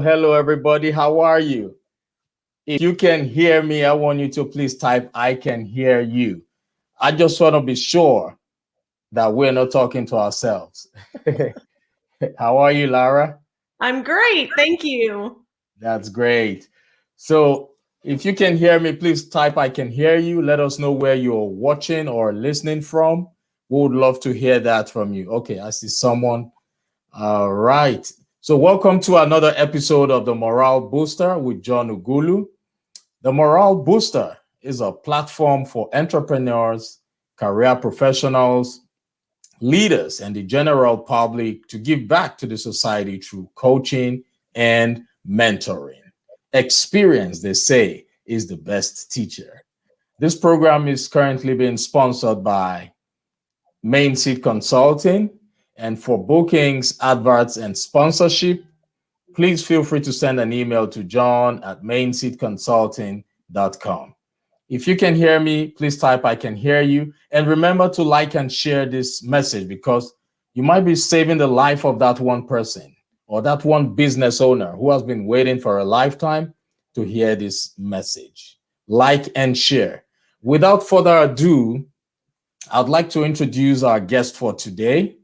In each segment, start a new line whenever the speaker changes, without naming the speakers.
Hello, everybody. How are you? If you can hear me, I want you to please type, I can hear you. I just want to be sure that we're not talking to ourselves. How are you, Lara?
I'm great. Thank you.
That's great. So if you can hear me, please type, I can hear you. Let us know where you're watching or listening from. We would love to hear that from you. Okay, I see someone. All right. So welcome to another episode of the Morale Booster with John Ughulu. The Morale Booster is a platform for entrepreneurs, career professionals, leaders, and the general public to give back to the society through coaching and mentoring. Experience, they say, is the best teacher. This program is currently being sponsored by Main Seat Consulting. And for bookings, adverts, and sponsorship, please feel free to send an email to john@mainseatconsulting.com. If you can hear me, please type, I can hear you. And remember to like and share this message because you might be saving the life of that one person or that one business owner who has been waiting for a lifetime to hear this message. Like and share. Without further ado, I'd like to introduce our guest for today.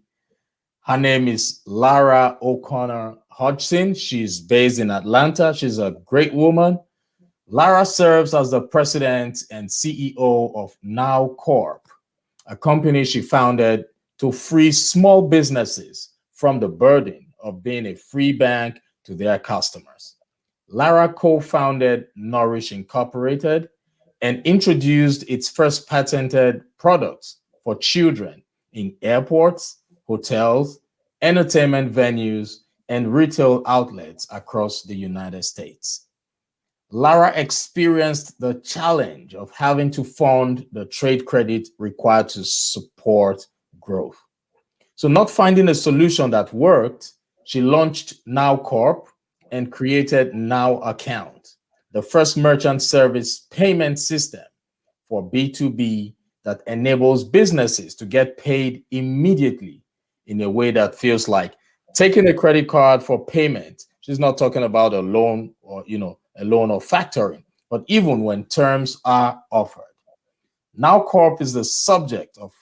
Her name is Lara O'Connor Hodgson. She's based in Atlanta. She's a great woman. Lara serves as the president and CEO of Now Corp, a company she founded to free small businesses from the burden of being a free bank to their customers. Lara co-founded Nourish Incorporated and introduced its first patented products for children in airports, hotels, entertainment venues, and retail outlets across the United States. Lara experienced the challenge of having to fund the trade credit required to support growth. So, not finding a solution that worked, she launched Now Corp and created Now Account, the first merchant service payment system for B2B that enables businesses to get paid immediately in a way that feels like taking a credit card for payment. She's not talking about a loan or, a loan or factoring, but even when terms are offered. Now Corp is the subject of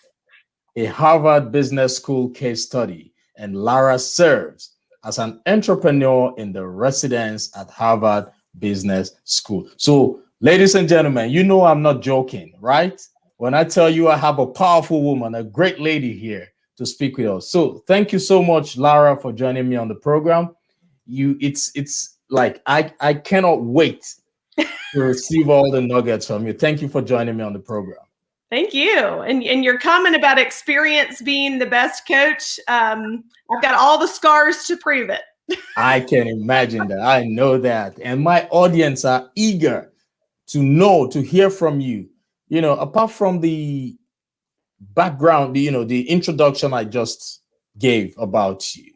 a Harvard Business School case study, and Lara serves as an entrepreneur in the residence at Harvard Business School. So, ladies and gentlemen, you know I'm not joking, right? When I tell you I have a powerful woman, a great lady here to speak with us. So thank you so much, Lara, for joining me on the program. It's like I cannot wait to receive all the nuggets from you. Thank you for joining me on the program.
Thank you. And your comment about experience being the best coach, I've got all the scars to prove it.
I can imagine that. I know that. And my audience are eager to hear from you. Apart from the background, the introduction I just gave about you,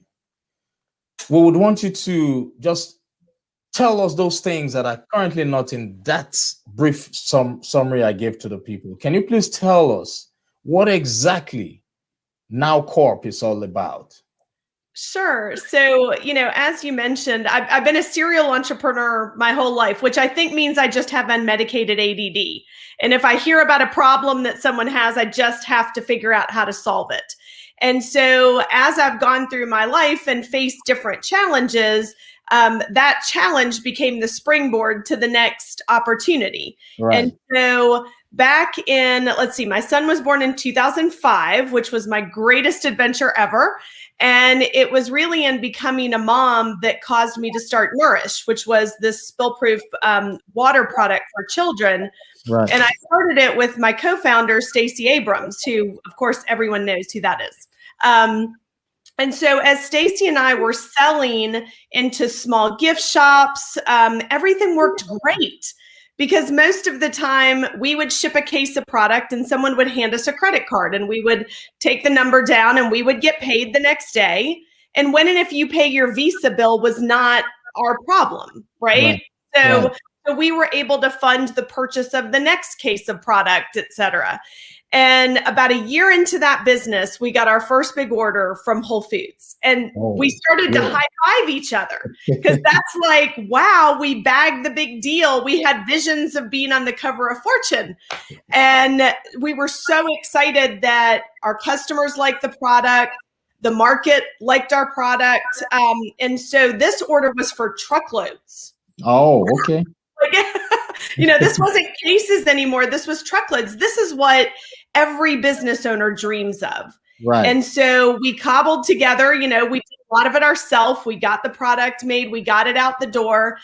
we would want you to just tell us those things that are currently not in that brief summary I gave to the people. Can you please tell us what exactly Now Corp is all about?
Sure. So, as you mentioned, I've been a serial entrepreneur my whole life, which I think means I just have unmedicated ADD. And if I hear about a problem that someone has, I just have to figure out how to solve it. And so as I've gone through my life and faced different challenges, that challenge became the springboard to the next opportunity.
Right.
And so back in, let's see, my son was born in 2005, which was my greatest adventure ever. And it was really in becoming a mom that caused me to start Nourish, which was this spill-proof water product for children.
Right.
And I started it with my co-founder, Stacey Abrams, who, of course, everyone knows who that is. And so as Stacey and I were selling into small gift shops, everything worked great. Because most of the time we would ship a case of product and someone would hand us a credit card and we would take the number down and we would get paid the next day. And when and if you pay your Visa bill was not our problem, right? So we were able to fund the purchase of the next case of product, et cetera. And about a year into that business, we got our first big order from Whole Foods. And we started to high-five each other because that's like, wow, we bagged the big deal. We had visions of being on the cover of Fortune. And we were so excited that our customers liked the product. The market liked our product. And so this order was for truckloads.
Oh, okay.
This wasn't cases anymore. This was truckloads. This is what every business owner dreams of.
Right.
And so we cobbled together, we did a lot of it ourselves. We got the product made. We got it out the door.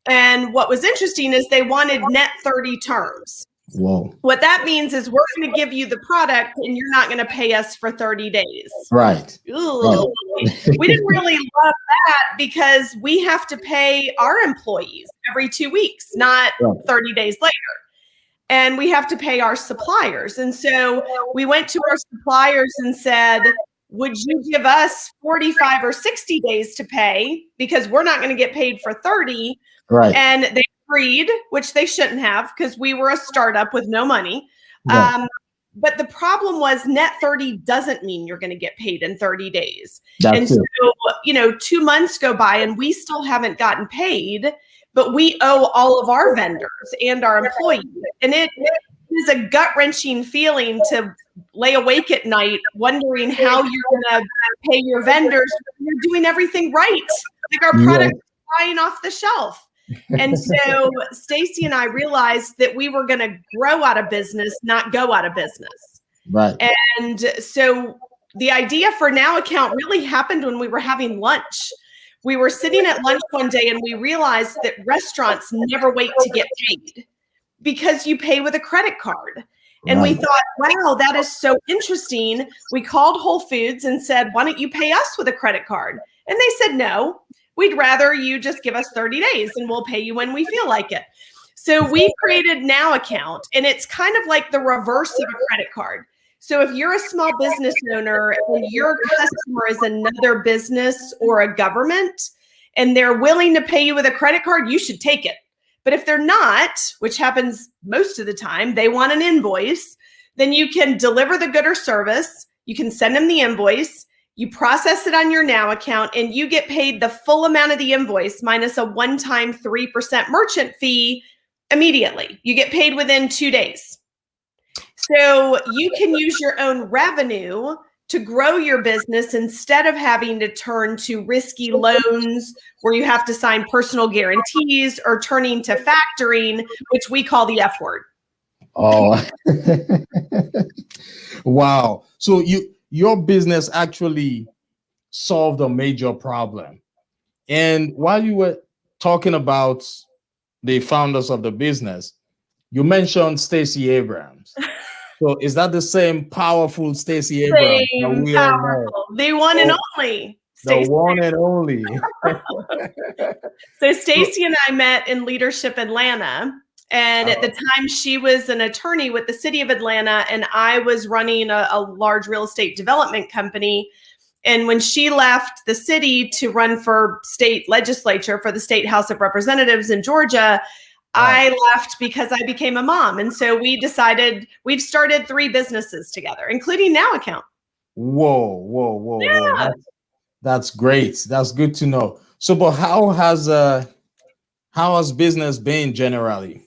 And what was interesting is they wanted net 30 terms.
Whoa.
What that means is we're going to give you the product and you're not going to pay us for 30 days.
Right.
Ooh. We didn't really love that because we have to pay our employees every 2 weeks, not 30 days later. And we have to pay our suppliers. And so we went to our suppliers and said, would you give us 45 or 60 days to pay because we're not going to get paid for 30?
Right.
And they agreed, which they shouldn't have because we were a startup with no money.
Yeah.
But the problem was net 30 doesn't mean you're going to get paid in 30 days.
That's
and so, 2 months go by and we still haven't gotten paid, but we owe all of our vendors and our employees. And it is a gut-wrenching feeling to lay awake at night wondering how you're going to pay your vendors when you're doing everything right. Like our product is flying off the shelf. And so Stacey and I realized that we were going to grow out of business, not go out of business.
Right.
And so the idea for Now Account really happened when we were having lunch. We were sitting at lunch one day and we realized that restaurants never wait to get paid because you pay with a credit card. And we thought, wow, that is so interesting. We called Whole Foods and said, why don't you pay us with a credit card? And they said, no. We'd rather you just give us 30 days and we'll pay you when we feel like it. So we created Now Account, and it's kind of like the reverse of a credit card. So if you're a small business owner and your customer is another business or a government and they're willing to pay you with a credit card, you should take it. But if they're not, which happens most of the time, they want an invoice, then you can deliver the good or service. You can send them the invoice. You process it on your Now Account and you get paid the full amount of the invoice minus a one-time 3% merchant fee immediately. You get paid within 2 days. So you can use your own revenue to grow your business instead of having to turn to risky loans where you have to sign personal guarantees or turning to factoring, which we call the F word.
Oh, wow. So your business actually solved a major problem. And while you were talking about the founders of the business, you mentioned Stacey Abrams. So is that the same powerful Stacey Abrams?
Same powerful. The one and only.
The one and only.
So Stacey and I met in Leadership Atlanta. And at the time, she was an attorney with the city of Atlanta, and I was running a large real estate development company. And when she left the city to run for state legislature for the State House of Representatives in Georgia, I left because I became a mom. And so we decided we've started 3 businesses together, including Now Account.
Whoa.
Yeah.
That's great. That's good to know. So, but how has business been generally?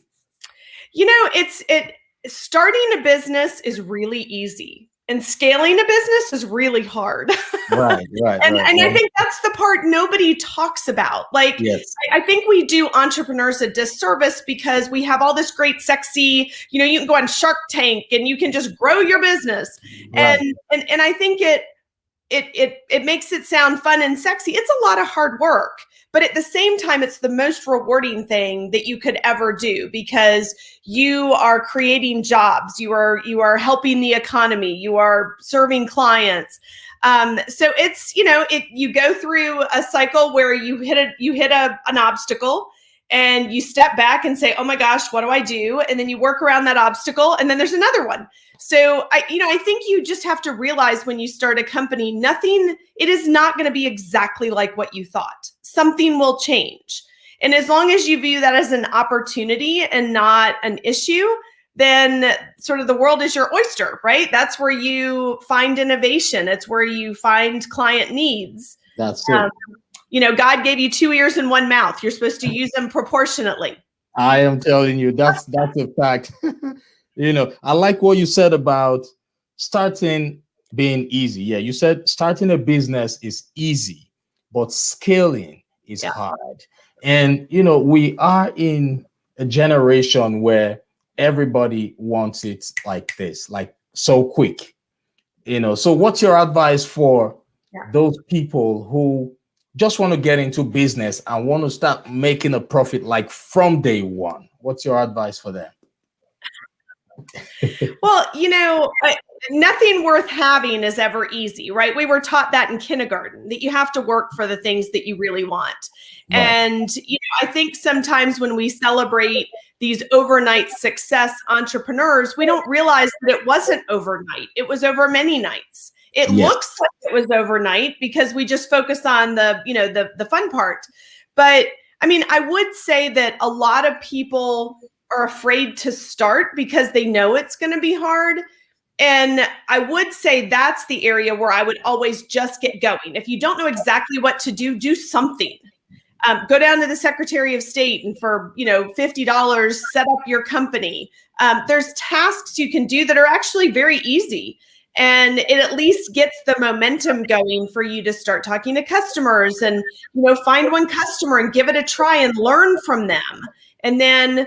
Starting a business is really easy. And scaling a business is really hard.
Right, right,
and
right,
I
right.
think that's the part nobody talks about. Like,
Yes.
I think we do entrepreneurs a disservice because we have all this great, sexy, you can go on Shark Tank and you can just grow your business.
Right.
And I think it makes it sound fun and sexy. It's a lot of hard work, but at the same time, it's the most rewarding thing that you could ever do, because you are creating jobs, you are helping the economy, you are serving clients. So it's, you go through a cycle where you hit an obstacle, and you step back and say, oh my gosh, what do I do? And then you work around that obstacle, and then there's another one. So I think you just have to realize when you start a company, it is not going to be exactly like what you thought. Something will change. And as long as you view that as an opportunity and not an issue, then sort of the world is your oyster, right? That's where you find innovation. It's where you find client needs.
That's it.
God gave you 2 ears and 1 mouth. You're supposed to use them proportionately.
I am telling you, that's a fact. I like what you said about starting being easy. Yeah, you said starting a business is easy, but scaling is hard. And we are in a generation where everybody wants it like this, like so quick. So what's your advice for those people who just want to get into business and want to start making a profit like from day one? What's your advice for them?
Well, nothing worth having is ever easy, right? We were taught that in kindergarten, that you have to work for the things that you really want. Right. And, I think sometimes when we celebrate these overnight success entrepreneurs, we don't realize that it wasn't overnight. It was over many nights. It looks like it was overnight because we just focus on the fun part. But I mean, I would say that a lot of people are afraid to start because they know it's going to be hard. And I would say that's the area where I would always just get going. If you don't know exactly what to do something. Go down to the Secretary of State and for $50, set up your company. There's tasks you can do that are actually very easy. And it at least gets the momentum going for you to start talking to customers and, find one customer and give it a try and learn from them. And then,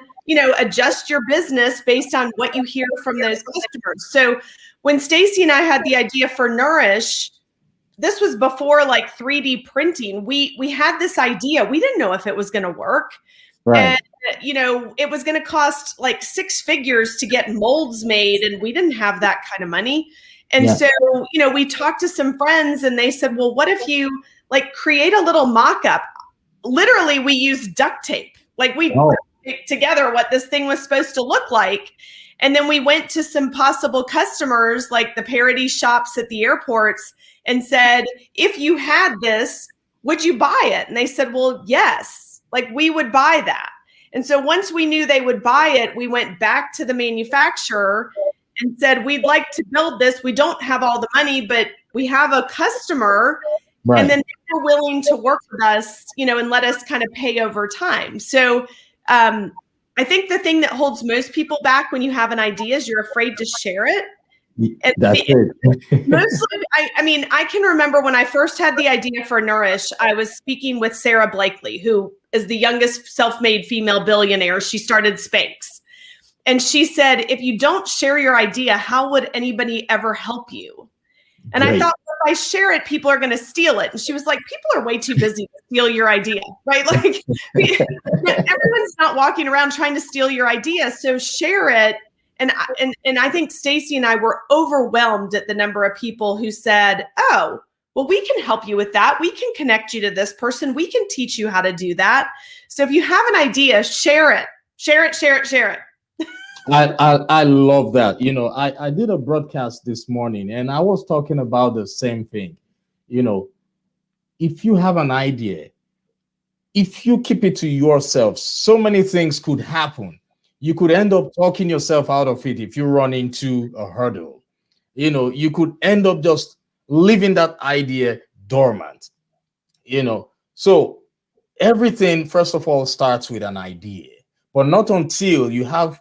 adjust your business based on what you hear from those customers. So when Stacy and I had the idea for Nourish, this was before like 3D printing. We had this idea. We didn't know if it was going to work. Right. And, it was going to cost like 6 figures to get molds made. And we didn't have that kind of money. And so, we talked to some friends and they said, well, what if you create a little mock-up? Literally, we used duct tape. We put together what this thing was supposed to look like. And then we went to some possible customers, like the parody shops at the airports, and said, if you had this, would you buy it? And they said, well, yes, we would buy that. And so once we knew they would buy it, we went back to the manufacturer and said, we'd like to build this. We don't have all the money, but we have a customer. Right. And then they were willing to work with us, and let us kind of pay over time. So I think the thing that holds most people back when you have an idea is you're afraid to share it. And that's it. Mostly, I can remember when I first had the idea for Nourish, I was speaking with Sarah Blakely, who is the youngest self-made female billionaire. She started Spanx. And she said, if you don't share your idea, how would anybody ever help you? And I thought, well, if I share it, people are going to steal it. And she was like, people are way too busy to steal your idea, right? Everyone's not walking around trying to steal your idea. So share it. And I think Stacy and I were overwhelmed at the number of people who said, oh, well, we can help you with that. We can connect you to this person. We can teach you how to do that. So if you have an idea, share it, share it, share it, share it.
I love that. I did a broadcast this morning and I was talking about the same thing. If you have an idea, if you keep it to yourself, so many things could happen. You could end up talking yourself out of it if you run into a hurdle. You could end up just leaving that idea dormant. So everything, first of all, starts with an idea, but not until you have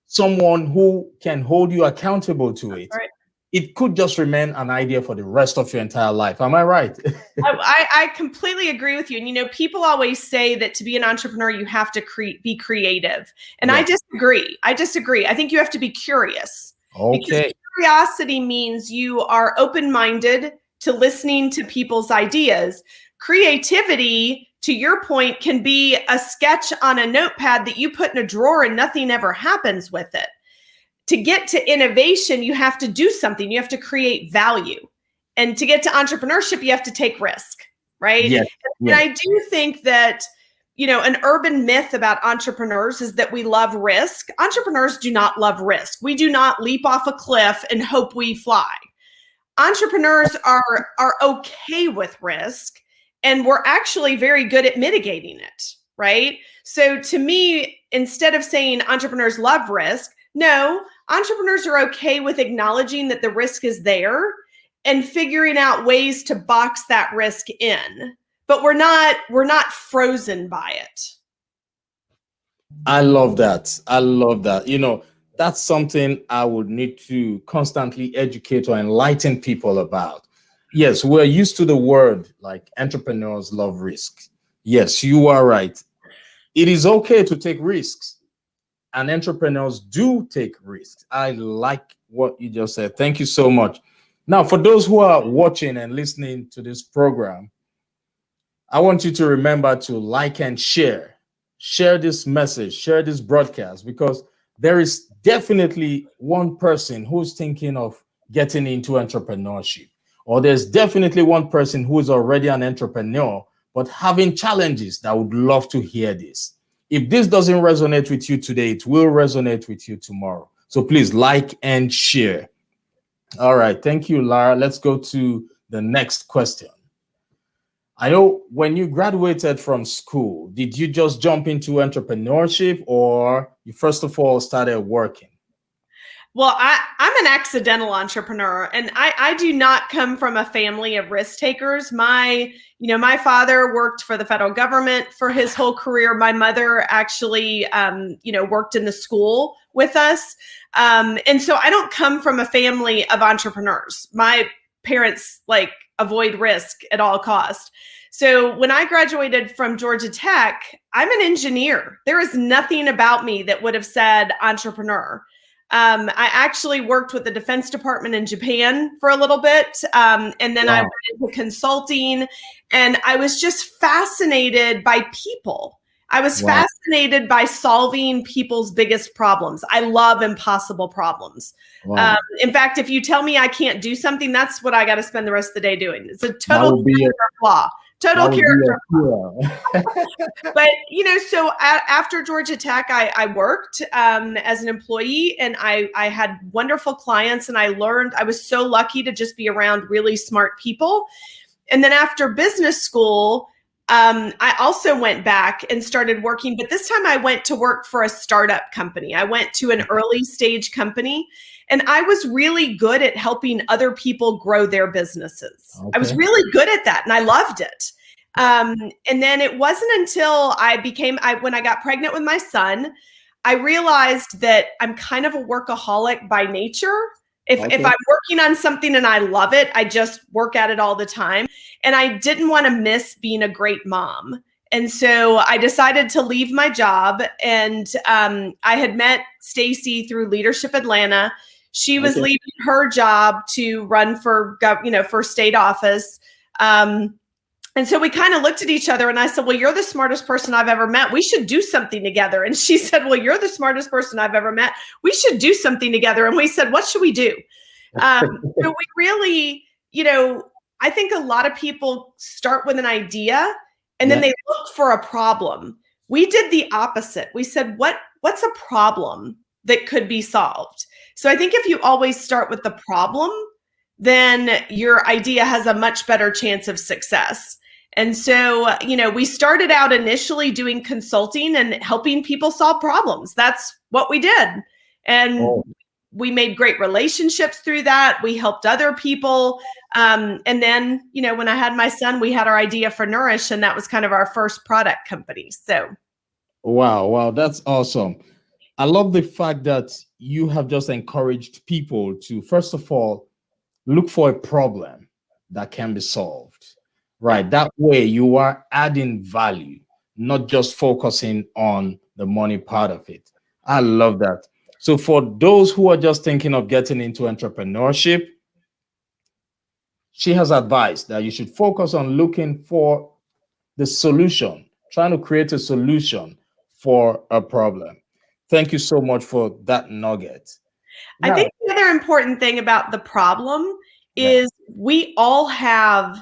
someone who can hold you accountable to it. Right. it could just remain an idea for the rest of your entire life. Am I right?
I completely agree with you. And, people always say that to be an entrepreneur, you have to be creative. And I
Yeah.
disagree. I think you have to be curious. Because
Okay.
curiosity means you are open-minded to listening to people's ideas. Creativity, to your point, can be a sketch on a notepad that you put in a drawer and nothing ever happens with it. To get to innovation, you have to do something. You have to create value. And to get to entrepreneurship, you have to take risk, right?
Yes.
And I do think that, an urban myth about entrepreneurs is that we love risk. Entrepreneurs do not love risk. We do not leap off a cliff and hope we fly. Entrepreneurs are okay with risk, and we're actually very good at mitigating it, right? So to me, instead of saying entrepreneurs love risk, no, entrepreneurs are okay with acknowledging that the risk is there and figuring out ways to box that risk in. But we're not frozen by it.
I love that. I love that. That's something I would need to constantly educate or enlighten people about. Yes, we're used to the word like entrepreneurs love risk. Yes, you are right. It is okay to take risks, and entrepreneurs do take risks. I like what you just said. Thank you so much. Now, for those who are watching and listening to this program, I want you to remember to like and share. Share this message, share this broadcast, because there is definitely one person who's thinking of getting into entrepreneurship, or there's definitely one person who is already an entrepreneur but having challenges that would love to hear this. If this doesn't resonate with you today, it will resonate with you tomorrow. So please like and share. All right. Thank you, Lara. Let's go to the next question. I know when you graduated from school, did you just jump into entrepreneurship, or you first of all started working?
Well, I'm an accidental entrepreneur, and I do not come from a family of risk takers. My father worked for the federal government for his whole career. My mother actually, worked in the school with us. And so I don't come from a family of entrepreneurs. My parents avoid risk at all costs. So when I graduated from Georgia Tech, I'm an engineer. There is nothing about me that would have said entrepreneur. I actually worked with the Defense Department in Japan for a little bit. And then I went into consulting, and I was just fascinated by people. I was fascinated by solving people's biggest problems. I love impossible problems. In fact, if you tell me I can't do something, that's what I got to spend the rest of the day doing. It's a total flaw. Total character. But, so after Georgia Tech, I worked as an employee, and I had wonderful clients, and I was so lucky to just be around really smart people. And then after business school, I also went back and started working, but this time I went to work for a startup company. I went to an early stage company, and I was really good at helping other people grow their businesses. Okay. I was really good at that, and I loved it. And then it wasn't until when I got pregnant with my son, I realized that I'm kind of a workaholic by nature. If I'm working on something and I love it, I just work at it all the time. And I didn't want to miss being a great mom. And so I decided to leave my job. And I had met Stacy through Leadership Atlanta. She was leaving her job to run for state office. And so we kind of looked at each other, and I said, well, you're the smartest person I've ever met. We should do something together. And she said, well, you're the smartest person I've ever met. We should do something together. And we said, what should we do? So we really, I think a lot of people start with an idea and then they look for a problem. We did the opposite. We said, what's a problem that could be solved? So I think if you always start with the problem, then your idea has a much better chance of success. And so, we started out initially doing consulting and helping people solve problems. That's what we did. And we made great relationships through that. We helped other people. And then, when I had my son, we had our idea for Nourish, and that was kind of our first product company. So.
Wow. That's awesome. I love the fact that you have just encouraged people to, first of all, Look for a problem that can be solved. Right. That way you are adding value, not just focusing on the money part of it. I love that. So for those who are just thinking of getting into entrepreneurship, she has advised that you should focus on looking for the solution, trying to create a solution for a problem. Thank you so much for that nugget.
I
Now,
think the other important thing about the problem
yeah,
is we all have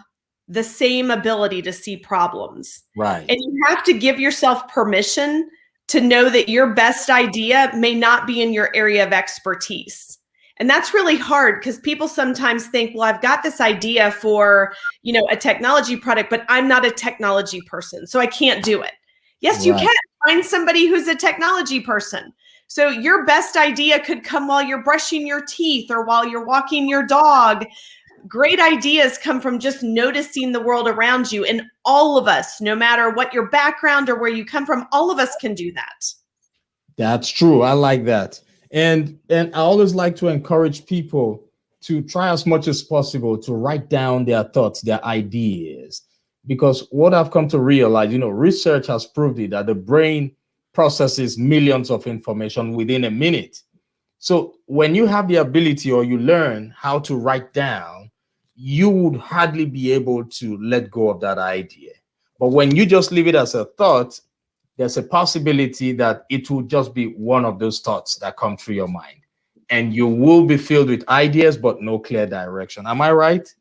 the same ability to see problems.
right,
And you have to give yourself permission to know that your best idea may not be in your area of expertise. And that's really hard because people sometimes think, well, I've got this idea for, a technology product, but I'm not a technology person, so I can't do it. Yes, you
right.
can find somebody who's a technology person. So your best idea could come while you're brushing your teeth or while you're walking your dog. Great ideas come from just noticing the world around you. And all of us, no matter what your background or where you come from, all of us can do that.
That's true. I like that. And I always like to encourage people to try as much as possible to write down their thoughts, their ideas. Because what I've come to realize, research has proved it that the brain processes millions of information within a minute. So when you have the ability or you learn how to write down, you would hardly be able to let go of that idea. But when you just leave it as a thought, there's a possibility that it will just be one of those thoughts that come through your mind. And you will be filled with ideas, but no clear direction. Am I right?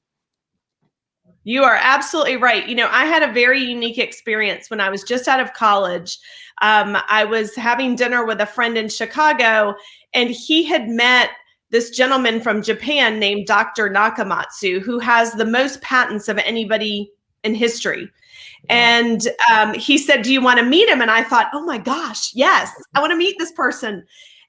You are absolutely right. I had a very unique experience when I was just out of college. I was having dinner with a friend in Chicago, and he had met this gentleman from Japan named Dr. Nakamatsu, who has the most patents of anybody in history. And he said, do you want to meet him? And I thought, oh my gosh, yes, I want to meet this person.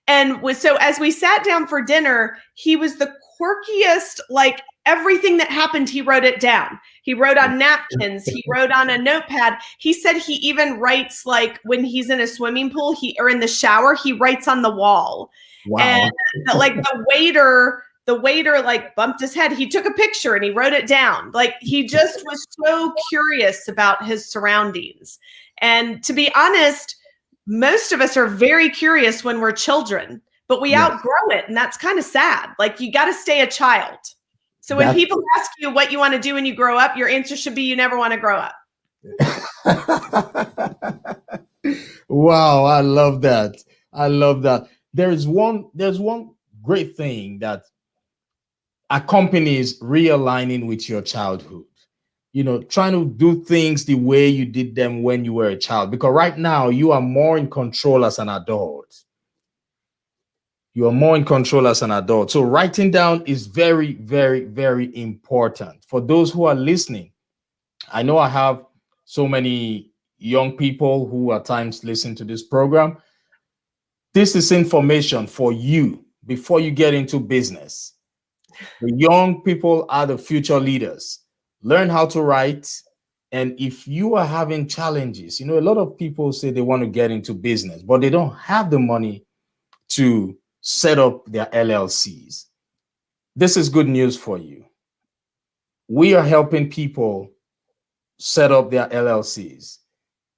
And so as we sat down for dinner, he was the quirkiest, like everything that happened, he wrote it down. He wrote on napkins. He wrote on a notepad. He said he even writes, like when he's in a swimming pool or in the shower, he writes on the wall.
Wow.
And like the waiter like bumped his head. He took a picture and he wrote it down. Like he just was so curious about his surroundings. And to be honest, most of us are very curious when we're children, but we outgrow it. And that's kind of sad. Like you got to stay a child. So when people ask you what you want to do when you grow up, your answer should be you never want to grow up.
Wow, I love that. I love that. There's one great thing that accompanies realigning with your childhood. Trying to do things the way you did them when you were a child, because right now you are more in control as an adult. You are more in control as an adult. So writing down is very, very, very important. For those who are listening, I know I have so many young people who at times listen to this program. This is information for you before you get into business. The young people are the future leaders. Learn how to write. And if you are having challenges, a lot of people say they want to get into business, but they don't have the money to set up their LLCs. This is good news for you. We are helping people set up their LLCs.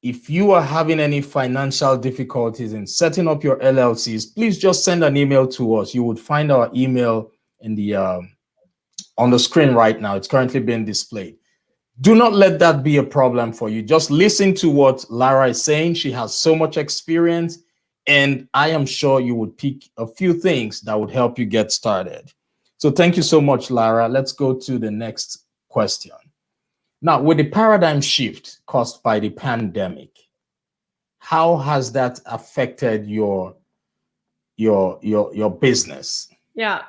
If you are having any financial difficulties in setting up your LLCs, please just send an email to us. You would find our email in the on the screen right now. It's currently being displayed. Do not let that be a problem for you. Just listen to what Lara is saying. She has so much experience, and I am sure you would pick a few things that would help you get started. So thank you so much, Lara. Let's go to the next question. Now, with the paradigm shift caused by the pandemic, how has that affected your business?
Yeah.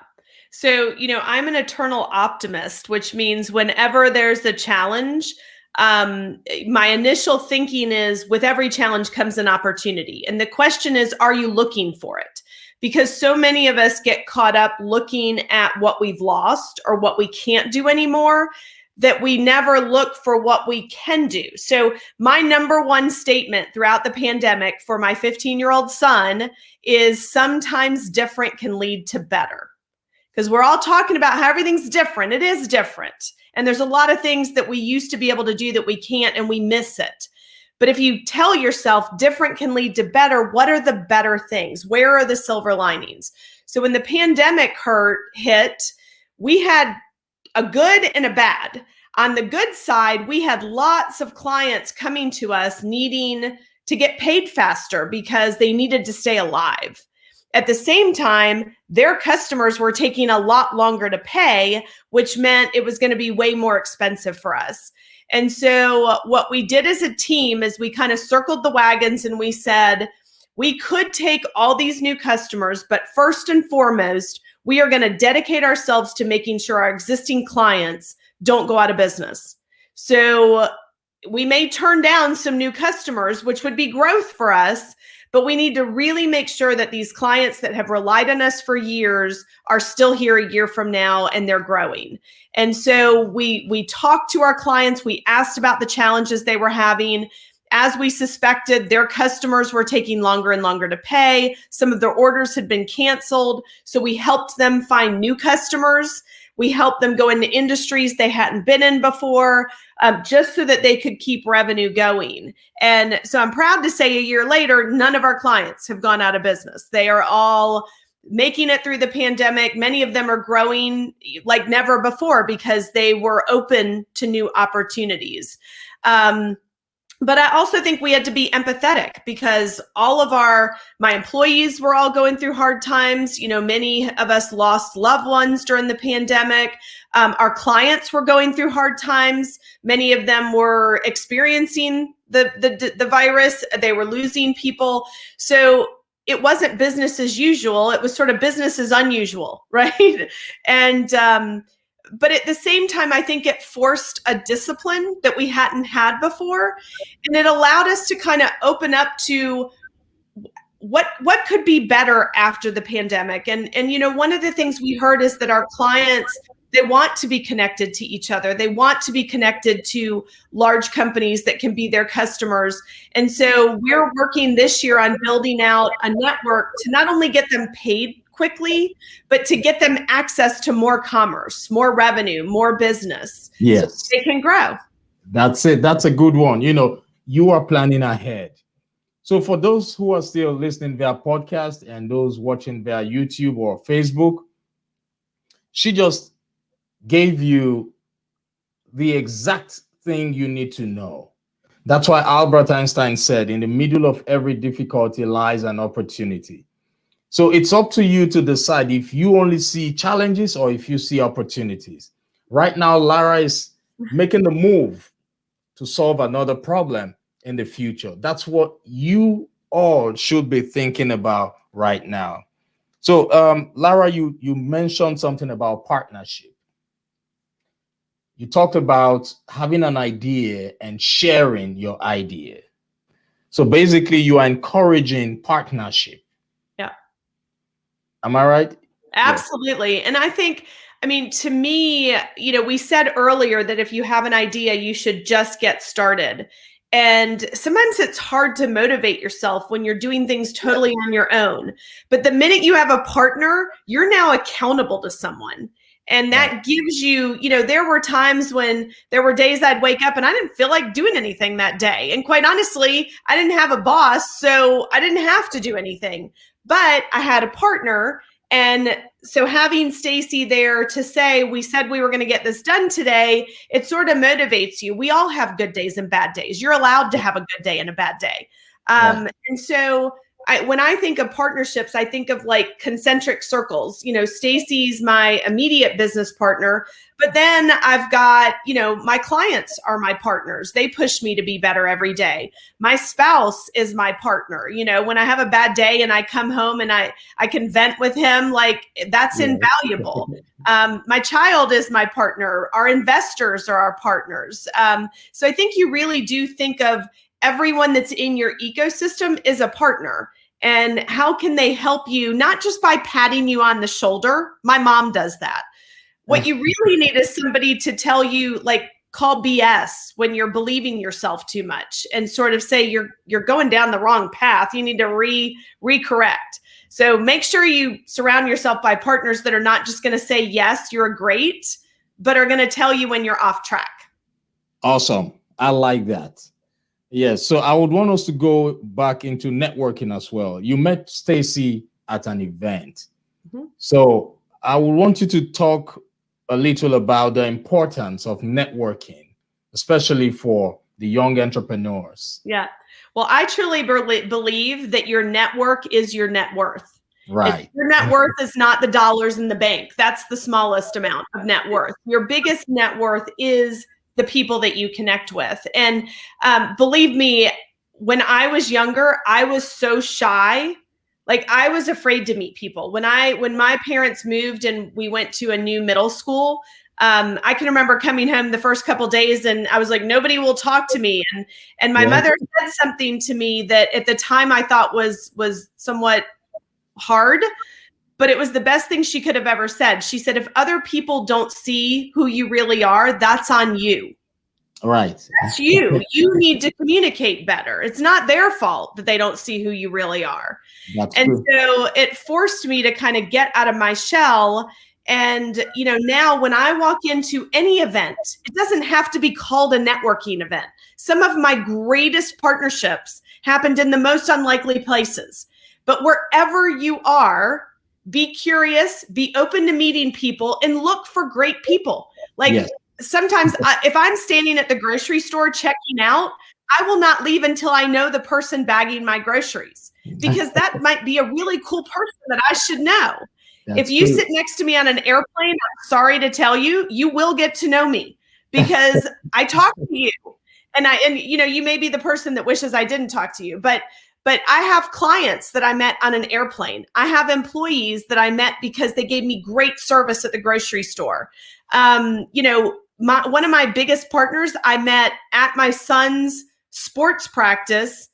So, I'm an eternal optimist, which means whenever there's a challenge, my initial thinking is with every challenge comes an opportunity. And the question is, are you looking for it? Because so many of us get caught up looking at what we've lost or what we can't do anymore, that we never look for what we can do. So my number one statement throughout the pandemic for my 15-year-old son is sometimes different can lead to better. because we're all talking about how everything's different. It is different. And there's a lot of things that we used to be able to do that we can't, and we miss it. But if you tell yourself different can lead to better, what are the better things? Where are the silver linings? So when the pandemic hit, we had a good and a bad. On the good side, we had lots of clients coming to us needing to get paid faster because they needed to stay alive. At the same time, their customers were taking a lot longer to pay, which meant it was going to be way more expensive for us. And so what we did as a team is we kind of circled the wagons and we said, we could take all these new customers, but first and foremost, we are going to dedicate ourselves to making sure our existing clients don't go out of business. So we may turn down some new customers, which would be growth for us, but we need to really make sure that these clients that have relied on us for years are still here a year from now and they're growing. And so we talked to our clients, we asked about the challenges they were having. As we suspected, their customers were taking longer and longer to pay. Some of their orders had been canceled. So we helped them find new customers. We helped them go into industries they hadn't been in before, just so that they could keep revenue going. And so I'm proud to say a year later, none of our clients have gone out of business. They are all making it through the pandemic. Many of them are growing like never before because they were open to new opportunities. But I also think we had to be empathetic because all of my employees were all going through hard times. You know, many of us lost loved ones during the pandemic. Our clients were going through hard times. Many of them were experiencing the virus. They were losing people. So it wasn't business as usual. It was sort of business as unusual, right? And but at the same time, I think it forced a discipline that we hadn't had before. And it allowed us to kind of open up to what could be better after the pandemic. And you know, one of the things we heard is that our clients, they want to be connected to each other. They want to be connected to large companies that can be their customers. And so we're working this year on building out a network to not only get them paid quickly, but to get them access to more commerce, more revenue, more business.
Yes.
So they can grow.
That's it. That's a good one. You know, you are planning ahead. So for those who are still listening via podcast and those watching via YouTube or Facebook, she just gave you the exact thing you need to know. That's why Albert Einstein said, in the middle of every difficulty lies an opportunity. So it's up to you to decide if you only see challenges or if you see opportunities. Right now, Lara is making the move to solve another problem in the future. That's what you all should be thinking about right now. So, Lara, you mentioned something about partnership. You talked about having an idea and sharing your idea. So basically, you are encouraging partnership.
Yeah.
Am I right?
Absolutely. Yes. And I think, I mean, to me, you know, we said earlier that if you have an idea, you should just get started. And sometimes it's hard to motivate yourself when you're doing things totally on your own. But the minute you have a partner, you're now accountable to someone. And that gives you, you know, there were times when there were days I'd wake up and I didn't feel like doing anything that day. And quite honestly, I didn't have a boss, so I didn't have to do anything. But I had a partner. And so having Stacy there to say, we said we were going to get this done today, it sort of motivates you. We all have good days and bad days. You're allowed to have a good day and a bad day. And so when I think of partnerships, I think of like concentric circles. You know, Stacy's my immediate business partner, but then I've got, you know, my clients are my partners. They push me to be better every day. My spouse is my partner. You know, when I have a bad day and I come home and I can vent with him, like that's invaluable. My child is my partner. Our investors are our partners. So I think you really do think of everyone that's in your ecosystem is a partner. And how can they help you? Not just by patting you on the shoulder. My mom does that. What you really need is somebody to tell you, like, call BS when you're believing yourself too much and sort of say you're going down the wrong path. You need to recorrect. So make sure you surround yourself by partners that are not just going to say, yes, you're great, but are going to tell you when you're off track.
Awesome. I like that. Yes. So I would want us to go back into networking as well. You met Stacy at an event. Mm-hmm. So I would want you to talk a little about the importance of networking, especially for the young entrepreneurs.
Yeah. Well, I truly believe that your network is your net worth.
Right.
Your net worth is not the dollars in the bank. That's the smallest amount of net worth. Your biggest net worth is the people that you connect with. And believe me, when I was younger, I was so shy. Like I was afraid to meet people. When my parents moved and we went to a new middle school, I can remember coming home the first couple of days and I was like, nobody will talk to me. And my mother said something to me that at the time I thought was somewhat hard, but it was the best thing she could have ever said. She said, if other people don't see who you really are, that's on you.
Right.
That's you. You need to communicate better. It's not their fault that they don't see who you really are. That's true. So it forced me to kind of get out of my shell. And, now when I walk into any event, it doesn't have to be called a networking event. Some of my greatest partnerships happened in the most unlikely places. But wherever you are, be curious, be open to meeting people, and look for great people. Sometimes if I'm standing at the grocery store checking out, I will not leave until I know the person bagging my groceries, because that might be a really cool person that I should know. If you sit next to me on an airplane, I'm sorry to tell you, you will get to know me because I talk to you. And you may be the person that wishes I didn't talk to you, but I have clients that I met on an airplane. I have employees that I met because they gave me great service at the grocery store. One of my biggest partners I met at my son's sports practice,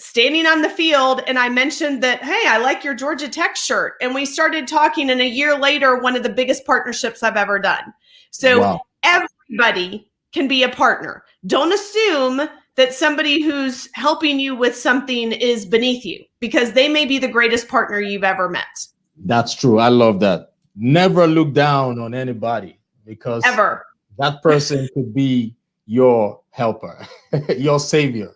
standing on the field, and I mentioned that, hey, I like your Georgia Tech shirt. And we started talking, and a year later, one of the biggest partnerships I've ever done. So Everybody can be a partner. Don't assume that somebody who's helping you with something is beneath you, because they may be the greatest partner you've ever met.
That's true. I love that. Never look down on anybody, because that person could be your helper, your savior.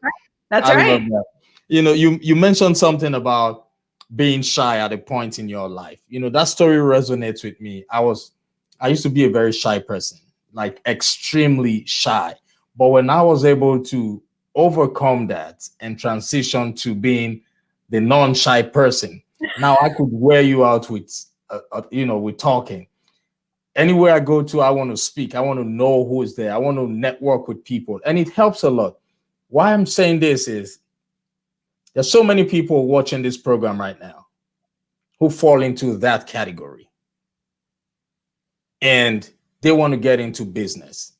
That's right.
I love that. You mentioned something about being shy at a point in your life. That story resonates with me. I used to be a very shy person, like extremely shy. But when I was able to overcome that and transition to being the non-shy person, now I could wear you out with, with talking. Anywhere I go to, I want to speak. I want to know who is there. I want to network with people. And it helps a lot. Why I'm saying this is there's so many people watching this program right now who fall into that category. And they want to get into business.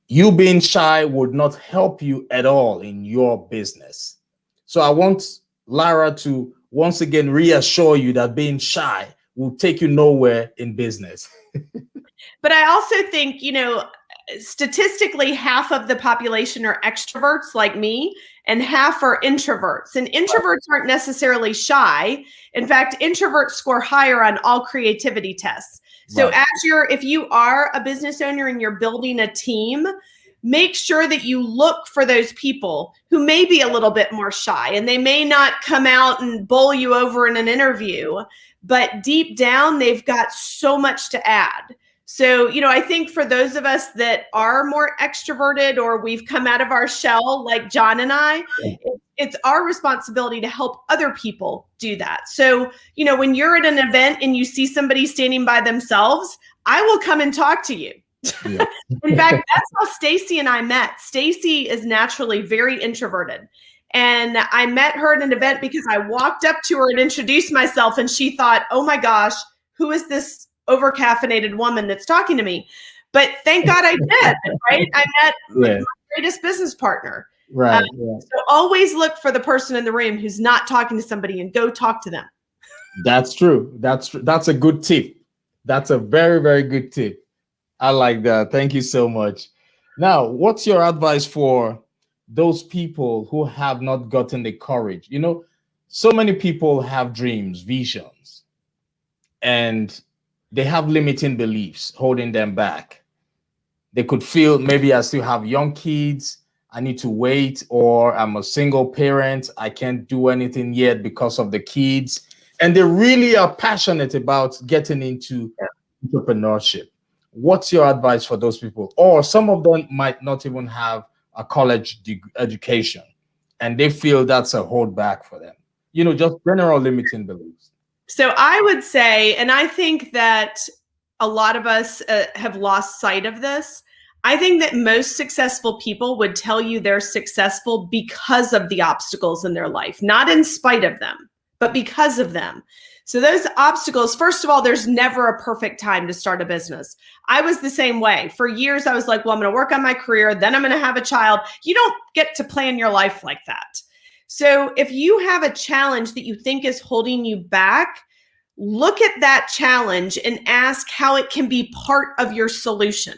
You being shy would not help you at all in your business. So I want Lara to once again reassure you that being shy will take you nowhere in business.
But I also think, statistically, half of the population are extroverts like me, and half are introverts. And introverts aren't necessarily shy. In fact, introverts score higher on all creativity tests. So if you are a business owner and you're building a team, make sure that you look for those people who may be a little bit more shy, and they may not come out and bowl you over in an interview, but deep down, they've got so much to add. So, I think for those of us that are more extroverted, or we've come out of our shell, like John and I, it's our responsibility to help other people do that. So, when you're at an event and you see somebody standing by themselves, I will come and talk to you. Yeah. In fact, that's how Stacy and I met. Stacy is naturally very introverted. And I met her at an event because I walked up to her and introduced myself, and she thought, oh my gosh, who is this over-caffeinated woman that's talking to me? But thank God I did, right? I met my greatest business partner.
Right.
So always look for the person in the room who's not talking to somebody and go talk to them.
That's true. That's a good tip. That's a very, very good tip. I like that. Thank you so much. Now, what's your advice for those people who have not gotten the courage? So many people have dreams, visions, and they have limiting beliefs holding them back. They could feel, maybe I still have young kids, I need to wait, or I'm a single parent, I can't do anything yet because of the kids. And they really are passionate about getting into entrepreneurship. What's your advice for those people? Or some of them might not even have a college education, and they feel that's a holdback for them. Just general limiting beliefs.
So I would say, and I think that a lot of us have lost sight of this. I think that most successful people would tell you they're successful because of the obstacles in their life, not in spite of them, but because of them. So those obstacles, first of all, there's never a perfect time to start a business. I was the same way. For years, I was like, well, I'm going to work on my career, then I'm going to have a child. You don't get to plan your life like that. So if you have a challenge that you think is holding you back, look at that challenge and ask how it can be part of your solution.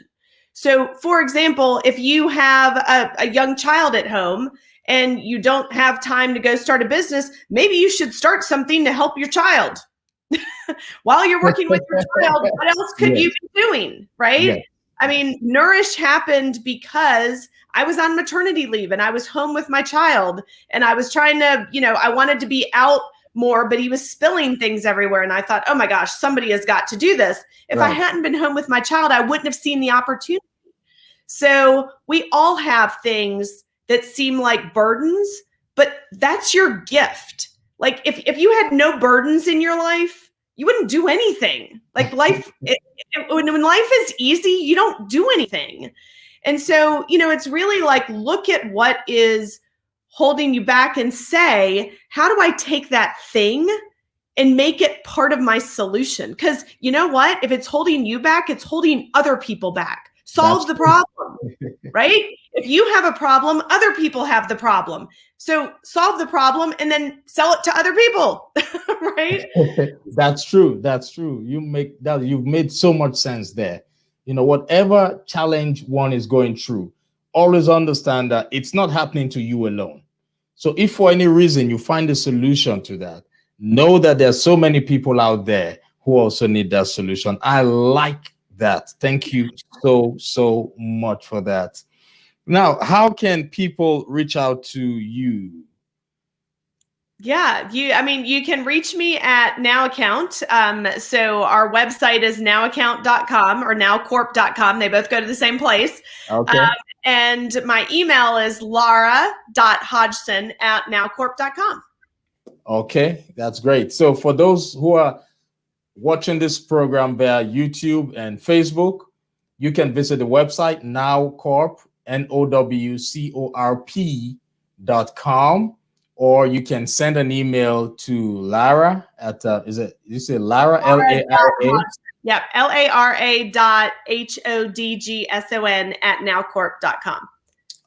So for example, if you have a young child at home and you don't have time to go start a business, maybe you should start something to help your child. While you're working with your child, what else could you be doing, right? Yeah. I mean, Nourish happened because I was on maternity leave and I was home with my child and I was trying to, I wanted to be out more, but he was spilling things everywhere. And I thought, oh my gosh, somebody has got to do this. If I hadn't been home with my child, I wouldn't have seen the opportunity. So we all have things that seem like burdens, but that's your gift. Like if you had no burdens in your life, you wouldn't do anything. Like life, when life is easy, you don't do anything. And so, it's really like, look at what is holding you back and say, how do I take that thing and make it part of my solution? Because you know what? If it's holding you back, it's holding other people back. Solve the problem, right? If you have a problem, other people have the problem. So solve the problem and then sell it to other people, right?
That's true. That's true. You've made so much sense there. Whatever challenge one is going through, always understand that it's not happening to you alone. So if for any reason you find a solution to that, know that there are so many people out there who also need that solution. I like that. Thank you so much for that. Now, how can people reach out to you?
Yeah, you can reach me at Now Account. So our website is nowaccount.com or nowcorp.com. They both go to the same place.
Okay.
And my email is lara.hodgson@nowcorp.com.
Okay, that's great. So for those who are watching this program via YouTube and Facebook, you can visit the website nowcorp, nowcorp.com, or you can send an email to Lara at you say Lara, Lara?
Yep, LARA.HODGSON@nowcorp.com.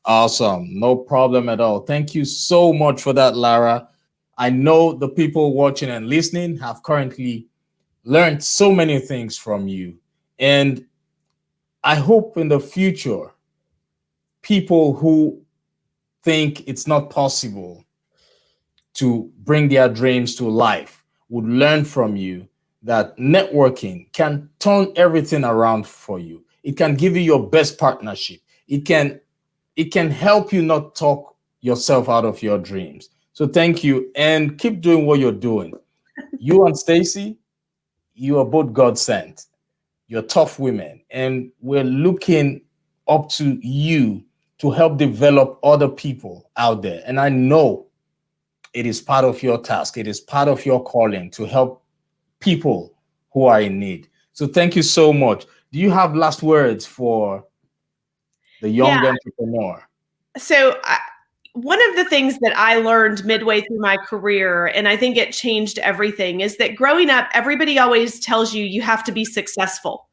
Awesome. No problem at all. Thank you so much for that, Lara. I know the people watching and listening have currently learned so many things from you. And I hope in the future, people who think it's not possible to bring their dreams to life would learn from you that networking can turn everything around for you. It can give you your best partnership. It can help you not talk yourself out of your dreams. So thank you, and keep doing what you're doing. You and Stacy, you are both God sent. You're tough women, and we're looking up to you to help develop other people out there. And I know it is part of your task. It is part of your calling to help people who are in need. So thank you so much. Do you have last words for the young entrepreneur?
So one of the things that I learned midway through my career, and I think it changed everything, is that growing up, everybody always tells you you have to be successful.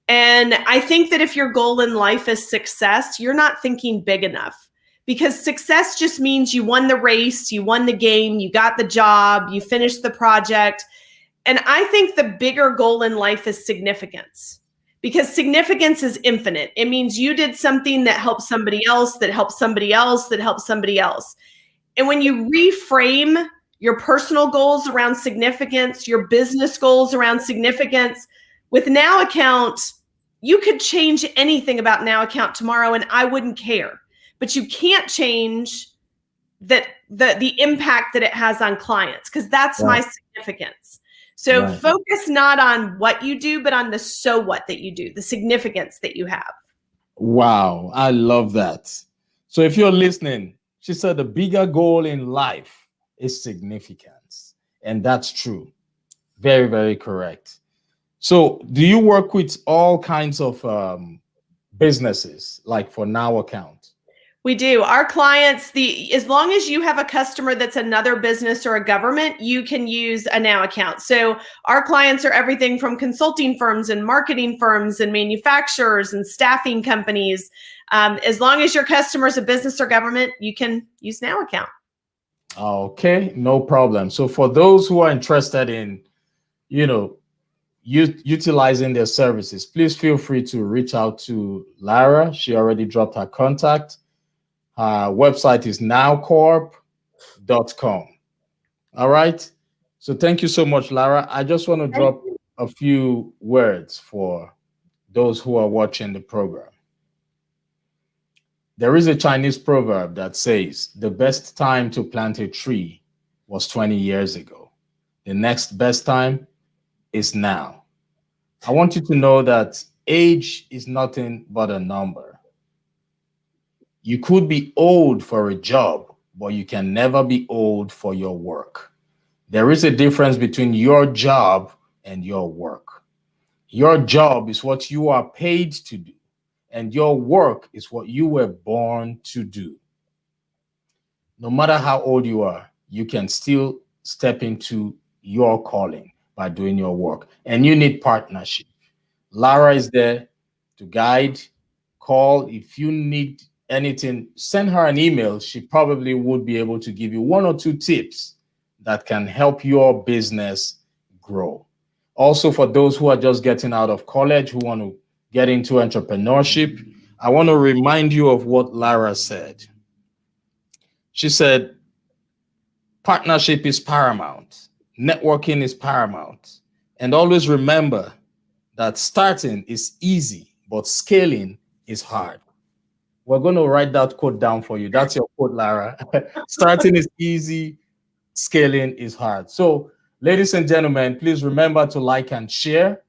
And I think that if your goal in life is success, you're not thinking big enough, because success just means you won the race, you won the game, you got the job, you finished the project. And I think the bigger goal in life is significance. Because significance is infinite. It means you did something that helped somebody else, that helped somebody else, that helped somebody else. And when you reframe your personal goals around significance, your business goals around significance. With Now Account, you could change anything about Now Account tomorrow and I wouldn't care. But you can't change that the impact that it has on clients, because that's my significance. So focus not on what you do, but on the so what that you do, the significance that you have.
Wow, I love that. So if you're listening, she said the bigger goal in life is significance. And that's true. Very, very correct. So do you work with all kinds of businesses, like for Now Account?
We do. Our clients, as long as you have a customer that's another business or a government, you can use a Now Account. So our clients are everything from consulting firms and marketing firms and manufacturers and staffing companies. As long as your customer is a business or government, you can use Now Account.
Okay, no problem. So for those who are interested in, utilizing their services, please feel free to reach out to Lara. She already dropped her contact. Her website is nowcorp.com. All right. So thank you so much, Lara. I just want to drop a few words for those who are watching the program. There is a Chinese proverb that says the best time to plant a tree was 20 years ago. The next best time is now. I want you to know that age is nothing but a number. You could be old for a job, but you can never be old for your work. There is a difference between your job and your work. Your job is what you are paid to do, and your work is what you were born to do. No matter how old you are, you can still step into your calling by doing your work, and you need partnership. Lara is there to guide. Call if you need anything, send her an email. She probably would be able to give you 1 or 2 tips that can help your business grow. Also, for those who are just getting out of college, who want to get into entrepreneurship, I want to remind you of what Lara said. She said, partnership is paramount. Networking is paramount. And always remember that starting is easy, but scaling is hard. We're going to write that quote down for you. That's your quote, Lara. Starting is easy, scaling is hard. So, ladies and gentlemen, please remember to like and share.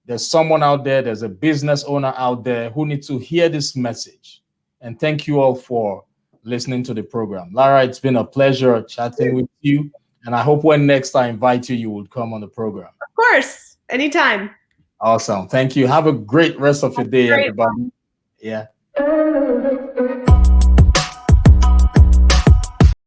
There's someone out there, there's a business owner out there who needs to hear this message. And thank you all for listening to the program. Lara, it's been a pleasure chatting with you. And I hope when next I invite you, you will come on the program.
Of course, anytime.
Awesome. Thank you. Have a great rest of your day, everybody. Yeah.